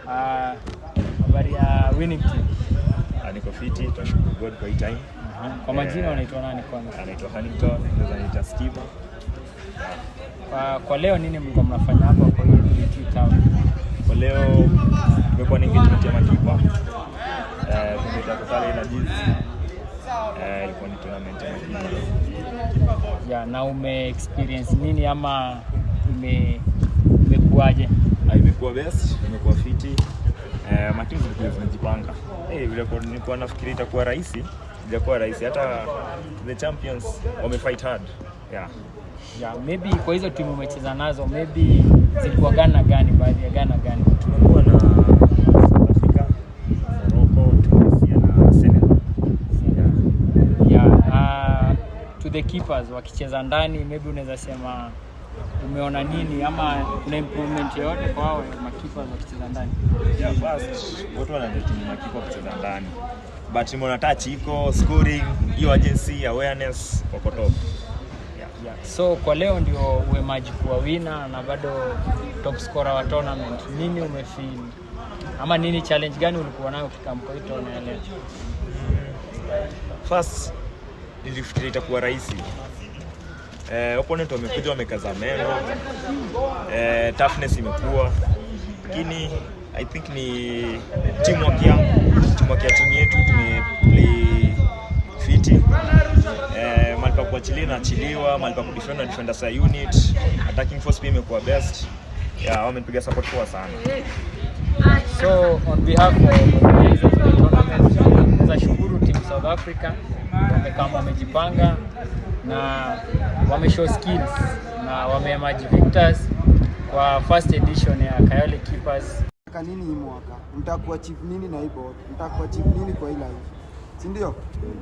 Habari ya winning team. Niko fiti, tunashukuru God kwa hii time. Kwa majina unaitwa nani kwanza? Anaitwa Huntington, naweza Skima. Kwa leo nini mlikuwa mnafanya hapa kwa hii BT Town? Kwa leo tumekuwa na engagement ya makipa. Tumetoka pale na jinsi. Ilikuwa ni tournament ya makipa. Ya, na ume-experience nini ama imekuaje? Imekuwa best, imekuwa fiti. Matimu zilikuwa zinajipanga. Nilikuwa nafikiri itakuwa rahisi, ilikuwa rahisi. Hata the champions wamefight hard. Yeah, maybe kwa hizo timu umecheza nazo, maybe zilikuwa gani baadhi ya gani? Tumekuwa na South Africa, Morocco, Tunisia na Senegal. Yeah, to the keepers wakicheza ndani, maybe unaweza sema umeona nini ama kuna improvement yoyote kwa hao makipa wakicheza ndani? Yeah, first watu wanahitaji makipa kucheza ndani. But nimeona touch iko, scoring, hiyo agency, awareness wako top. Yeah. So kwa leo ndio uemaji kuwa winner na bado top scorer wa tournament. Nini umefeel? Ama nini challenge gani ulikuwa nayo kikampo hii tournament leo? First nilifikiria itakuwa rahisi. Opponent wamekuja wamekaza meno. Toughness imekuwa. Lakini I think ni teamwork ya timu yetu, tumeplay fiti. Mahali pa kuachilia na achiliwa, mahali pa kudefend na defender sa unit. Attacking force pia imekuwa best. Yeah, wamepiga support kwa sana. So on behalf of the organizers of the tournament, tunashukuru team South Africa wamejipanga na wameshow skills na wameemerge victors kwa first edition ya Kayole Keepers. Nini hii mwaka? Mtakuwa chief nini na hii board? Mtakuwa chief nini kwa hii live? Si ndio?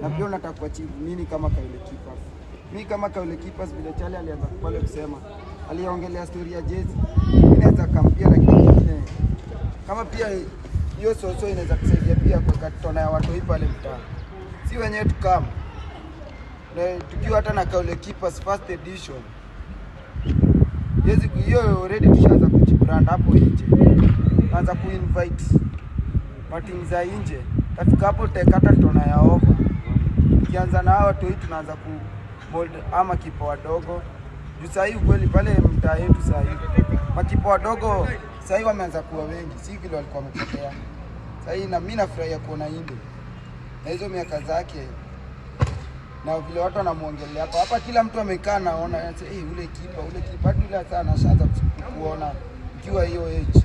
Na pia unataka chief nini kama Kayole Keepers? Mimi kama Kayole Keepers vile Charlie alianza pale kusema, aliongelea story ya jezi. Inaweza kampia na kitu kingine. Kama pia hiyo soso inaweza kusaidia pia kwa katona ya watu hii pale mtaa. Si wenyewe tukam. Na tukiwa hata na Kayole Keepers first edition. Jezi hiyo already tushaanza kujibrand hapo nje. Anza kuinvite matimu za nje. Katika hapo tekata tuna ya over. Kianza na hao tu tunaanza ku mold ama kipa wadogo. Juu sasa hivi kweli pale mtaa yetu sasa hivi makipa wadogo sasa hivi wameanza kuwa wengi. Si vile walikuwa wamepotea. Sasa hivi na mimi nafurahia kuona Inde. Na hizo miaka zake na vile watu wanamuongelea hapa kila mtu amekaa naona ule kipa yule sana shaanza kuona ikiwa hiyo age.